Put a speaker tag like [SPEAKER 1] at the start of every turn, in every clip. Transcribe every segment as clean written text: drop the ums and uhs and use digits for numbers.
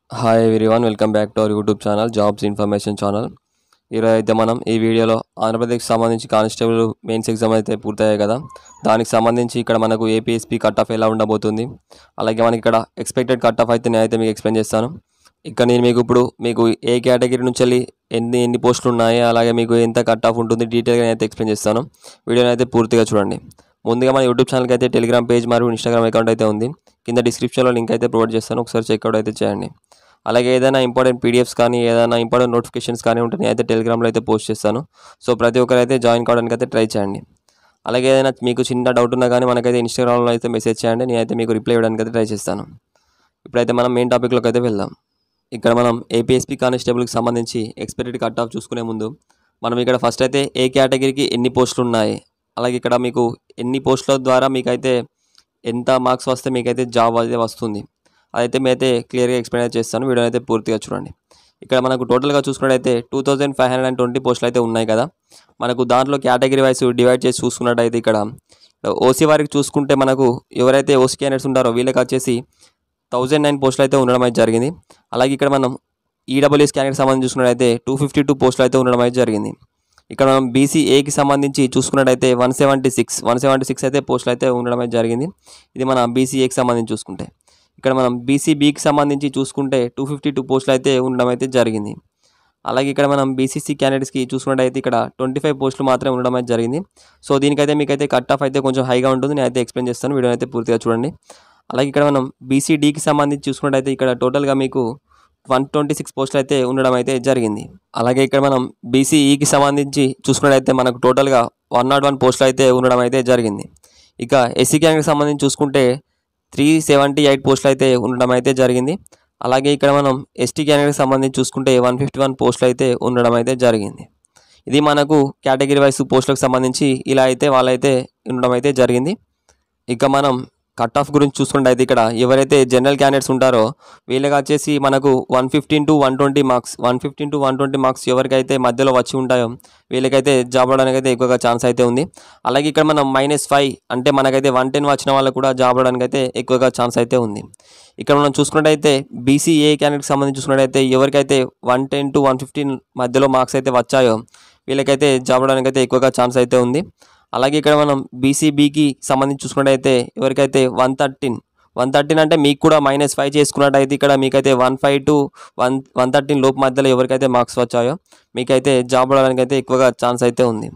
[SPEAKER 1] Hi everyone, welcome back to our YouTube channel jobs information channel. ఈరోజు అయితే మనం ఈ వీడియోలో ఆంధ్రప్రదేశ్కి సంబంధించి కానిస్టేబుల్ మెయిన్స్ ఎగ్జామ్ అయితే పూర్తయ్యాయి కదా. దానికి సంబంధించి ఇక్కడ మనకు ఏపీఎస్పీ కట్ ఆఫ్ ఎలా ఉండబోతుంది, అలాగే మనకి ఇక్కడ ఎక్స్పెక్టెడ్ కట్ ఆఫ్ అయితే నేనైతే మీకు ఎక్స్ప్లెయిన్ చేస్తాను. ఇక్కడ నేను మీకు ఏ కేటగిరీ నుంచి వెళ్ళి ఎన్ని పోస్టులు ఉన్నాయి, అలాగే మీకు ఎంత కట్ ఆఫ్ ఉంటుంది డీటెయిల్గా అయితే ఎక్స్ప్లెయిన్ చేస్తాను. వీడియోని అయితే పూర్తిగా చూడండి. ముందుగా మన యూట్యూబ్ ఛానల్కి అయితే టెలిగ్రామ్ పేజ్ మరియు ఇన్స్టాగ్రామ్ అకౌంట్ అయితే ఉంది. కింద డిస్క్రిప్షన్లో లింక్ అయితే ప్రొవైడ్ చేస్తాను, ఒకసారి చెక్అవుట్ అయితే చేయండి. అలాగే ఏదైనా ఇంపార్టెంట్ పీడిఎఫ్స్ కానీ ఏదైనా ఇంపార్టెంట్ నోటిఫికేషన్స్ కానీ ఉంటే నేను అయితే టెలిగ్రామ్లో అయితే పోస్ట్ చేస్తాను. సో ప్రతి ఒక్కరు అయితే జాయిన్ కావడానికి అయితే ట్రై చేయండి. అలాగే ఏదైనా మీకు చిన్న డౌట్ ఉన్నా కానీ మనకైతే ఇన్స్టాగ్రామ్లో అయితే మెసేజ్ చేయండి, నేనైతే మీకు రిప్లై ఇవ్వడానికి అయితే ట్రై చేస్తాను. ఇప్పుడైతే మనం మెయిన్ టాపిక్లోకి అయితే వెళ్దాం. ఇక్కడ మనం ఏపీఎస్పీ కానిస్టేబుల్కి సంబంధించి ఎక్స్పెక్టెడ్ కట్ ఆఫ్ చూసుకునే ముందు మనం ఇక్కడ ఫస్ట్ అయితే ఏ కేటగిరీకి ఎన్ని పోస్టులు ఉన్నాయి, అలాగే ఇక్కడ మీకు ఎన్ని పోస్టుల ద్వారా మీకైతే ఎంత మార్క్స్ వస్తే మీకైతే జాబ్ అయితే వస్తుంది, అదైతే మీరైతే క్లియర్గా ఎక్స్ప్లెయిన్ చేస్తాను. వీడియో అయితే పూర్తిగా చూడండి. ఇక్కడ మనకు టోటల్గా చూసుకున్నట్టయితే 2520 పోస్టులు అయితే ఉన్నాయి కదా. మనకు దాంట్లో కేటగిరీ వైజ్ డివైడ్ చేసి చూసుకున్నట్టయితే ఇక్కడ ఓసీ వారికి చూసుకుంటే మనకు ఎవరైతే ఓసీ క్యాండిడేట్స్ ఉంటారో వీళ్ళకి వచ్చేసి 1009 పోస్టులు అయితే ఉండడం అయితే జరిగింది. అలాగే ఇక్కడ మనం ఈడబ్ల్యూఎస్ క్యాండిడేట్ సంబంధించి చూసుకున్నట్టయితే 252 పోస్టులు అయితే ఉండడం అయితే జరిగింది. ఇక్కడ మనం బీసీఏకి సంబంధించి చూసుకున్నట్టయితే 176 అయితే పోస్టులు అయితే ఉండడం అయితే జరిగింది. ఇది మన బీసీఏకి సంబంధించి చూసుకుంటే. ఇక్కడ మనం బీసీబీకి సంబంధించి చూసుకుంటే 252 పోస్టులు అయితే ఉండడం అయితే జరిగింది. అలాగే ఇక్కడ మనం బీసీసీ క్యాండిడేట్స్కి చూసుకున్నట్టయితే ఇక్కడ 25 పోస్టులు మాత్రమే ఉండడం అయితే జరిగింది. సో దీనికైతే మీకైతే కట్ ఆఫ్ అయితే కొంచెం హైగా ఉంటుంది, నేను అయితే ఎక్స్ప్లెయిన్ చేస్తాను. వీడియో అయితే పూర్తిగా చూడండి. అలాగే ఇక్కడ మనం బీసీడీకి సంబంధించి చూసుకున్నట్టయితే ఇక్కడ టోటల్గా మీకు 126 పోస్టులు అయితే ఉండడం అయితే జరిగింది. అలాగే ఇక్కడ మనం బీసీఈకి సంబంధించి చూసుకున్నట్టయితే మనకు టోటల్గా 101 పోస్టులు అయితే ఉండడం అయితే జరిగింది. ఇక ఎస్సీ క్యాండిడేట్కి సంబంధించి చూసుకుంటే 378 పోస్టులు అయితే ఉండడం అయితే జరిగింది. అలాగే ఇక్కడ మనం ఎస్టీ క్యాండిడేట్కి సంబంధించి చూసుకుంటే 151 పోస్టులు అయితే ఉండడం అయితే జరిగింది. ఇది మనకు కేటగిరీ వైజ్ పోస్టులకు సంబంధించి ఇలా అయితే వాళ్ళైతే ఉండడం అయితే జరిగింది. ఇక మనం కట్ ఆఫ్ గురించి చూసుకుంటే ఇక్కడ ఎవరైతే జనరల్ క్యాండిడేట్స్ ఉంటారో వీళ్ళకి వచ్చేసి మనకు 115 to 120 మార్క్స్ ఎవరికైతే మధ్యలో వచ్చి ఉంటాయో వీళ్ళకైతే జాబ్ రావడానికి అయితే ఎక్కువగా ఛాన్స్ అయితే ఉంది. అలాగే ఇక్కడ మనం -5 అంటే మనకైతే 110 వచ్చిన వాళ్ళకు కూడా జాబ్ రావడానికి అయితే ఎక్కువగా ఛాన్స్ అయితే ఉంది. ఇక్కడ మనం చూసుకున్నట్టయితే బీసీఏ క్యాండిడేట్కి సంబంధించి చూసుకున్నట్టయితే ఎవరికైతే 110 to 115 మధ్యలో మార్క్స్ అయితే వచ్చాయో వీళ్ళకైతే జాబ్ రావడానికి అయితే ఎక్కువగా ఛాన్స్ అయితే ఉంది. అలాగే ఇక్కడ మనం బీసీబీకి సంబంధించి చూసుకున్నట్టయితే ఎవరికైతే 113 అంటే మీకు కూడా -5 చేసుకున్నట్టయితే ఇక్కడ మీకైతే 15 to 113 లోపు మధ్యలో ఎవరికైతే మార్క్స్ వచ్చాయో మీకైతే జాబ్ రావడానికి అయితే ఎక్కువగా ఛాన్స్ అయితే ఉంది.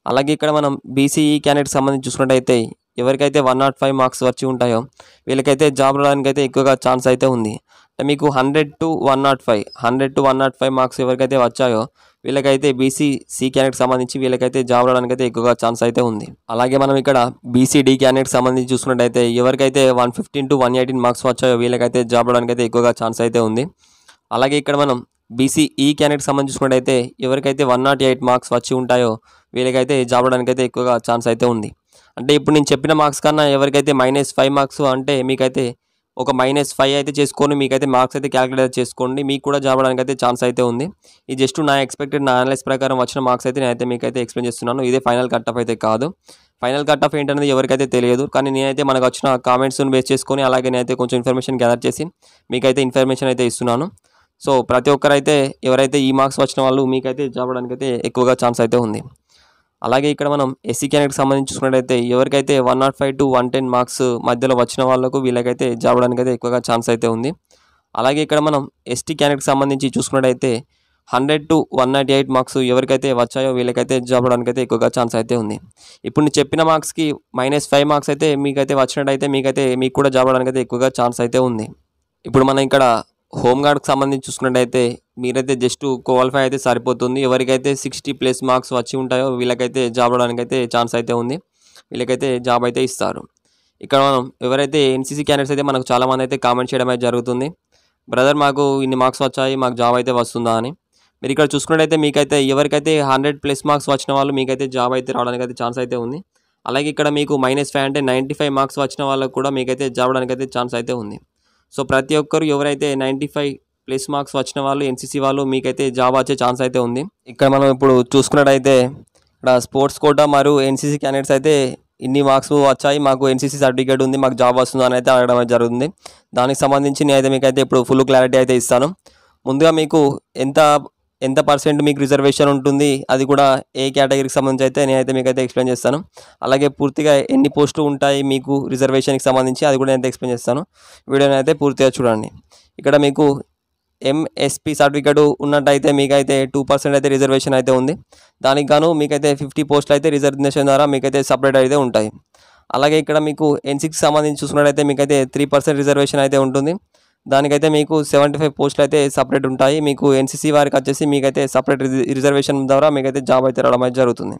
[SPEAKER 1] అలాగే ఇక్కడ మనం బీసీఈ క్యాండిడేట్కి సంబంధించి చూసుకున్నట్టయితే ఎవరికైతే 105 మార్క్స్ వచ్చి ఉంటాయో వీళ్ళకైతే జాబ్ రావడానికి అయితే ఎక్కువగా ఛాన్స్ అయితే ఉంది. అంటే మీకు 100 to 105 మార్క్స్ ఎవరికైతే వచ్చాయో వీళ్ళకైతే బీసీసీ క్యాండిడేట్కి సంబంధించి వీళ్ళకైతే జాబ్ రావడానికి అయితే ఎక్కువగా ఛాన్స్ అయితే ఉంది. అలాగే మనం ఇక్కడ బీసీడీ క్యాండిడేట్కి సంబంధించి చూసుకున్నట్టయితే ఎవరికైతే 115 to 118 మార్క్స్ వచ్చాయో వీళ్ళకైతే జాబ్ రావడానికి అయితే ఎక్కువగా ఛాన్స్ అయితే ఉంది. అలాగే ఇక్కడ మనం బీసీఈ క్యాండిడేట్కి సంబంధించి చూసుకున్నట్టయితే ఎవరికైతే 108 మార్క్స్ వచ్చి ఉంటాయో వీళ్ళకైతే జాబ్ రావడానికి అయితే ఎక్కువగా ఛాన్స్ అయితే ఉంది. అంటే ఇప్పుడు నేను చెప్పిన మార్క్స్ కన్నా ఎవరికైతే -5 మార్క్స్ అంటే మీకైతే ఒక -5 అయితే చేసుకొని మీకైతే మార్క్స్ అయితే క్యాలిక్యులేట్ చేసుకోండి, మీకు కూడా జాబ్ రావడానికి అయితే ఛాన్స్ అయితే ఉంది. ఇది జస్ట్ నా అనలైజ్ ప్రకారం వచ్చిన మార్క్స్ అయితే నేనైతే మీకైతే ఎక్స్ప్లెయిన్ చేస్తున్నాను. ఇదే ఫైనల్ కట్ ఆఫ్ అయితే కాదు. ఫైనల్ కట్ ఆఫ్ ఏంటనేది ఎవరికైతే తెలియదు, కానీ నేనైతే మనకు వచ్చిన కామెంట్స్ని బేస్ చేసుకొని అలాగే నేనైతే కొంచెం ఇన్ఫర్మేషన్ గ్యాదర్ చేసి మీకైతే ఇన్ఫర్మేషన్ అయితే ఇస్తున్నాను. సో ప్రతి ఒక్కరైతే ఎవరైతే ఈ మార్క్స్ వచ్చిన వాళ్ళు మీకైతే జాబ్ రావడానికి అయితే ఎక్కువగా ఛాన్స్ అయితే ఉంది. అలాగే ఇక్కడ మనం ఎస్సీ క్యాండిడేట్కి సంబంధించి చూసుకున్నట్టయితే ఎవరికైతే 105 to 110 మార్క్స్ మధ్యలో వచ్చిన వాళ్ళకు వీళ్ళకైతే జాబ్ రావడానికి అయితే ఎక్కువగా ఛాన్స్ అయితే ఉంది. అలాగే ఇక్కడ మనం ఎస్టీ క్యాండిడేట్కి సంబంధించి చూసుకున్నట్టయితే 100 to 198 మార్క్స్ ఎవరికైతే వచ్చాయో వీళ్ళకైతే జాబ్ రావడానికి అయితే ఎక్కువగా ఛాన్స్ అయితే ఉంది. ఇప్పుడు నేను చెప్పిన మార్క్స్కి -5 మార్క్స్ అయితే మీకైతే వచ్చినట్టయితే మీకు కూడా జాబ్ రావడానికి అయితే ఎక్కువగా ఛాన్స్ అయితే ఉంది. ఇప్పుడు మనం ఇక్కడ హోంగార్డ్కి సంబంధించి చూసుకున్నట్టయితే మీరైతే జస్ట్ క్వాలిఫై అయితే సరిపోతుంది. ఎవరికైతే 60+ మార్క్స్ వచ్చి ఉంటాయో వీళ్ళకైతే జాబ్ రావడానికి అయితే ఛాన్స్ అయితే ఉంది, వీళ్ళకైతే జాబ్ అయితే ఇస్తారు. ఇక్కడ మనం ఎవరైతే ఎన్సీసీ క్యాండిడేట్స్ అయితే మనకు చాలామంది అయితే కామెంట్ చేయడం అయితే జరుగుతుంది, బ్రదర్ మాకు ఇన్ని మార్క్స్ వచ్చాయి మాకు జాబ్ అయితే వస్తుందా అని. మీరు ఇక్కడ చూసుకున్నట్టయితే మీకైతే ఎవరికైతే 100+ మార్క్స్ వచ్చిన వాళ్ళు మీకైతే జాబ్ అయితే రావడానికి అయితే ఛాన్స్ అయితే ఉంది. అలాగే ఇక్కడ మీకు -5 అంటే 95 మార్క్స్ వచ్చిన వాళ్ళకు కూడా మీకైతే జాబ్ రావడానికి అయితే ఛాన్స్ అయితే ఉంది. సో ప్రతి ఒక్కరు ఎవరైతే 95+ మార్క్స్ వచ్చిన వాళ్ళు ఎన్సీసీ వాళ్ళు మీకైతే జాబ్ వచ్చే ఛాన్స్ అయితే ఉంది. ఇక్కడ మనం ఇప్పుడు చూసుకున్నట్టయితే ఇక్కడ స్పోర్ట్స్ కోటా మరియు ఎన్సీసీ క్యాండిడేట్స్ అయితే ఇన్ని మార్క్స్ వచ్చాయి, మాకు ఎన్సీసీ సర్టిఫికేట్ ఉంది, మాకు జాబ్ వస్తుంది అని అయితే అడగడం అయితే జరుగుతుంది. దానికి సంబంధించి నేనైతే మీకైతే ఇప్పుడు ఫుల్ క్లారిటీ అయితే ఇస్తాను. ముందుగా మీకు ఎంత ఎంత పర్సెంట్ మీకు రిజర్వేషన్ ఉంటుంది, అది కూడా ఏ కేటగిరీకి సంబంధించి అయితే నేనైతే మీకైతే ఎక్స్ప్లెయిన్ చేస్తాను. అలాగే పూర్తిగా ఎన్ని పోస్టులు ఉంటాయి మీకు రిజర్వేషన్కి సంబంధించి అది కూడా నేనైతే ఎక్స్ప్లెయిన్ చేస్తాను. వీడియోని అయితే పూర్తిగా చూడండి. ఇక్కడ మీకు ఎంఎస్పీ సర్టిఫికేట్ ఉన్నట్టయితే మీకైతే 2% అయితే రిజర్వేషన్ అయితే ఉంది. దానికి గాను మీకైతే 50 పోస్టులు అయితే రిజర్వేషన్ ద్వారా మీకైతే సపరేట్ అయితే ఉంటాయి. అలాగే ఇక్కడ మీకు ఎన్సీకి సంబంధించి చూసుకున్నట్టయితే మీకైతే 3% రిజర్వేషన్ అయితే ఉంటుంది. దానికైతే మీకు 75 పోస్టులు అయితే సపరేట్ ఉంటాయి. మీకు ఎన్సీసీ వారికి వచ్చేసి మీకైతే సపరేట్ రిజర్వేషన్ ద్వారా మీకైతే జాబ్ అయితే రావడం అయితే జరుగుతుంది.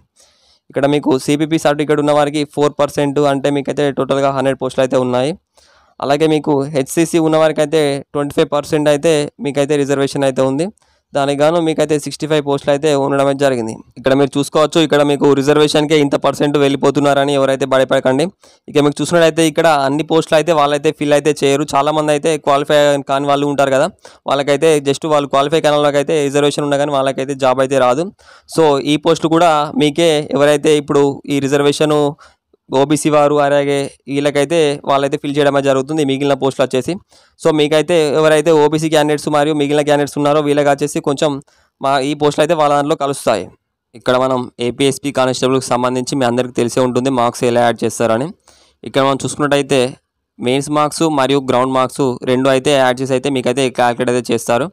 [SPEAKER 1] ఇక్కడ మీకు సిపిపి సర్టిఫికేట్ ఉన్న వారికి 4% అంటే మీకైతే టోటల్గా 100 పోస్టులు అయితే ఉన్నాయి. అలాగే మీకు హెచ్సిసి ఉన్నవారికి అయితే 25% అయితే మీకైతే రిజర్వేషన్ అయితే ఉంది. దానికి గాను మీకైతే 65 పోస్టులు అయితే ఉండడం అయితే జరిగింది. ఇక్కడ మీరు చూసుకోవచ్చు, ఇక్కడ మీకు రిజర్వేషన్కే ఇంత పర్సెంట్ వెళ్ళిపోతున్నారని ఎవరైతే భయపడకండి. ఇక మీకు చూసినట్టయితే ఇక్కడ అన్ని పోస్టులు అయితే వాళ్ళైతే ఫిల్ అయితే చేయరు. చాలామంది అయితే క్వాలిఫై కాని వాళ్ళు ఉంటారు కదా, వాళ్ళకైతే జస్ట్ వాళ్ళు క్వాలిఫై కాని వాళ్ళకైతే రిజర్వేషన్ ఉన్నా కానీ వాళ్ళకైతే జాబ్ అయితే రాదు. సో ఈ పోస్టులు కూడా మీకే ఎవరైతే ఇప్పుడు ఈ రిజర్వేషను ఓబీసీ వారు అలాగే వీళ్ళకైతే వాళ్ళైతే ఫిల్ చేయడం జరుగుతుంది మిగిలిన పోస్టులు వచ్చేసి. సో మీకైతే ఎవరైతే ఓబీసీ క్యాండిడేట్స్ మరియు మిగిలిన క్యాండిడేట్స్ ఉన్నారో వీళ్ళకి వచ్చేసి కొంచెం ఈ పోస్టులు అయితే వాళ్ళ దాంట్లో కలుస్తాయి. ఇక్కడ మనం ఏపీఎస్పీ కానిస్టేబుల్కి సంబంధించి మీ అందరికీ తెలిసే ఉంటుంది మార్క్స్ ఎలా యాడ్ చేస్తారని. ఇక్కడ మనం చూసుకున్నట్టయితే మెయిన్స్ మార్క్స్ మరియు గ్రౌండ్ మార్క్స్ రెండు అయితే యాడ్ చేసి అయితే మీకైతే క్యాలిక్యులేట్ అయితే చేస్తారు.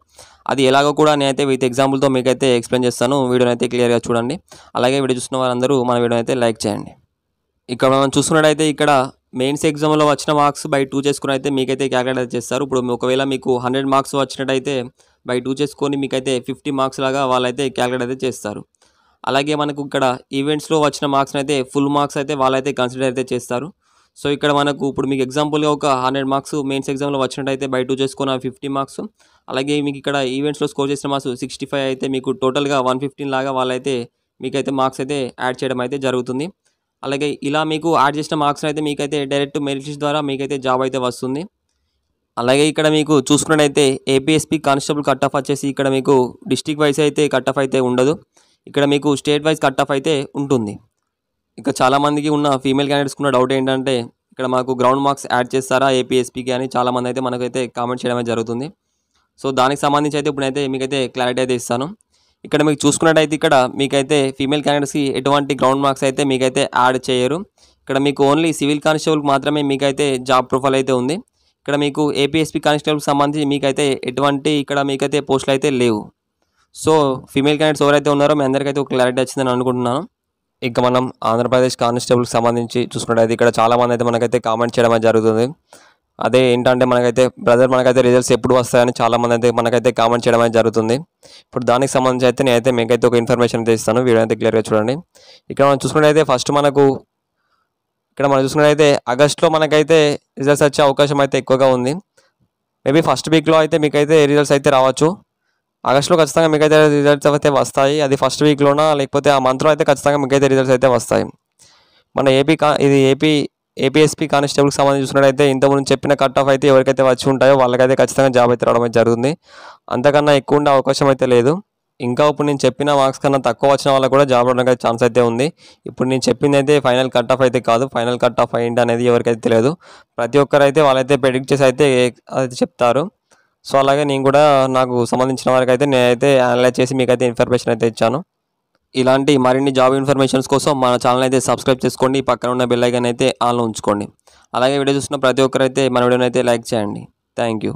[SPEAKER 1] అది ఎలాగో కూడా నేనైతే విత్ ఎగ్జాంపుల్తో మీకైతే ఎక్స్ప్లెయిన్ చేస్తాను. వీడియోని అయితే క్లియర్గా చూడండి. అలాగే వీడియో చూస్తున్న వారందరూ మన వీడియోని అయితే లైక్ చేయండి. ఇక్కడ మనం చూసుకున్నట్టయితే ఇక్కడ మెయిన్స్ ఎగ్జామ్లో వచ్చిన మార్క్స్ బై 2 చేసుకుని అయితే మీకైతే క్యాలిక్యులేట్ చేస్తారు. ఇప్పుడు ఒకవేళ మీకు 100 మార్క్స్ వచ్చినట్టయితే బై 2 చేసుకొని మీకైతే 50 మార్క్స్ లాగా వాళ్ళైతే క్యాలిక్యులేట్ అయితే చేస్తారు. అలాగే మనకు ఇక్కడ ఈవెంట్స్లో వచ్చిన మార్క్స్ని అయితే ఫుల్ మార్క్స్ అయితే వాళ్ళైతే కన్సిడర్ అయితే చేస్తారు. సో ఇక్కడ మనకు ఇప్పుడు మీకు ఎగ్జాంపుల్గా ఒక 100 మార్క్స్ మెయిన్స్ ఎగ్జామ్లో వచ్చినట్టయితే బై 2 చేసుకున్న 50 మార్క్స్. అలాగే మీకు ఇక్కడ ఈవెంట్స్లో స్కోర్ చేసిన మార్క్స్ 65 అయితే మీకు టోటల్గా 115 లాగా వాళ్ళైతే మీకైతే మార్క్స్ అయితే యాడ్ చేయడం అయితే జరుగుతుంది. అలాగే ఇలా మీకు యాడ్ చేసిన మార్క్స్ అయితే మీకైతే డైరెక్ట్ మెరిట్ లిస్ట్ ద్వారా మీకైతే జాబ్ అయితే వస్తుంది. అలాగే ఇక్కడ మీకు చూసుకున్నట్టయితే ఏపీఎస్పీ కానిస్టేబుల్ కట్ ఆఫ్ వచ్చేసి ఇక్కడ మీకు డిస్ట్రిక్ట్ వైజ్ అయితే కట్ ఆఫ్ అయితే ఉండదు. ఇక్కడ మీకు స్టేట్ వైజ్ కట్ ఆఫ్ అయితే ఉంటుంది. ఇక చాలామందికి ఉన్న ఫీమేల్ క్యాండిడేట్స్కి ఉన్న డౌట్ ఏంటంటే ఇక్కడ మాకు గ్రౌండ్ మార్క్స్ యాడ్ చేస్తారా ఏపీఎస్పీకి అని చాలామంది అయితే మనకైతే కామెంట్ చేయడమే జరుగుతుంది. సో దానికి సంబంధించి అయితే ఇప్పుడైతే మీకైతే క్లారిటీ అయితే ఇస్తాను. ఇక్కడ మీకు చూసుకున్నట్టయితే ఇక్కడ మీకైతే ఫీమేల్ క్యాండిడేట్స్కి ఎటువంటి గ్రౌండ్ మార్క్స్ అయితే మీకైతే యాడ్ చేయరు. ఇక్కడ మీకు ఓన్లీ సివిల్ కానిస్టేబుల్కి మాత్రమే మీకైతే జాబ్ ప్రొఫైల్ అయితే ఉంది. ఇక్కడ మీకు ఏపీఎస్పీ కానిస్టేబుల్కి సంబంధించి మీకైతే ఎటువంటి ఇక్కడ మీకైతే పోస్టులు అయితే లేవు. సో ఫీమేల్ క్యాండిడేట్స్ ఎవరైతే ఉన్నారో మీ అందరికైతే ఒక క్లారిటీ వచ్చిందని అనుకుంటున్నాను. ఇక మనం ఆంధ్రప్రదేశ్ కానిస్టేబుల్కి సంబంధించి చూసుకున్నట్టయితే ఇక్కడ చాలామంది అయితే మనకైతే కామెంట్ చేయడం జరుగుతుంది. అదే ఏంటంటే మనకైతే బ్రదర్ మనకైతే రిజల్ట్స్ ఎప్పుడు వస్తాయని చాలామంది అయితే మనకైతే కామెంట్ చేయడం అయితే జరుగుతుంది. ఇప్పుడు దానికి సంబంధించి అయితే నేనైతే మీకైతే ఒక ఇన్ఫర్మేషన్ అయితే ఇస్తాను. వీడియో అయితే క్లియర్గా చూడండి. ఇక్కడ మనం చూసుకున్నట్టయితే ఫస్ట్ మనం చూసుకున్నట్టయితే ఆగస్ట్లో మనకైతే రిజల్ట్స్ వచ్చే అవకాశం అయితే ఎక్కువగా ఉంది. మేబీ ఫస్ట్ వీక్లో అయితే మీకైతే రిజల్ట్స్ అయితే రావచ్చు. ఆగస్ట్లో ఖచ్చితంగా మీకైతే రిజల్ట్స్ అయితే వస్తాయి. అది ఫస్ట్ వీక్లోనా లేకపోతే ఆ మంత్లో అయితే ఖచ్చితంగా మీకైతే రిజల్ట్స్ అయితే వస్తాయి. మన ఏపీఎస్పీ కానిస్టేబుల్కి సంబంధించి చూసినట్టయితే ఇంతకుముందు చెప్పిన కట్ ఆఫ్ అయితే ఎవరికైతే వచ్చి ఉంటాయో వాళ్ళకైతే ఖచ్చితంగా జాబ్ అయితే రావడం అయితే జరుగుతుంది. అంతకన్నా ఎక్కువ ఉండే అవకాశం అయితే లేదు. ఇంకా ఇప్పుడు నేను చెప్పిన మార్క్స్ కన్నా తక్కువ వచ్చిన వాళ్ళకి కూడా జాబ్ రావడానికి ఛాన్స్ అయితే ఉంది. ఇప్పుడు నేను చెప్పింది అయితే ఫైనల్ కట్ ఆఫ్ అయితే కాదు. ఫైనల్ కట్ ఆఫ్ ఏంటి అనేది ఎవరికైతే తెలియదు. ప్రతి ఒక్కరైతే వాళ్ళైతే ప్రెడిక్ట్ చేసి అయితే చెప్తారు. సో అలాగే నేను కూడా నాకు సంబంధించిన వారికి అయితే నేనైతే అనలైజ్ చేసి మీకైతే ఇన్ఫర్మేషన్ అయితే ఇచ్చాను. ఇలాంటి మరిన్ని జాబ్ ఇన్ఫర్మేషన్స్ కోసం మన ఛానల్ అయితే సబ్స్క్రైబ్ చేసుకోండి. పక్కన ఉన్న బెల్ ఐకాన్ అయితే ఆన్లో ఉంచుకోండి. అలాగే వీడియో చూస్తున్న ప్రతి ఒక్కరైతే మన వీడియోని అయితే లైక్ చేయండి. Thank you.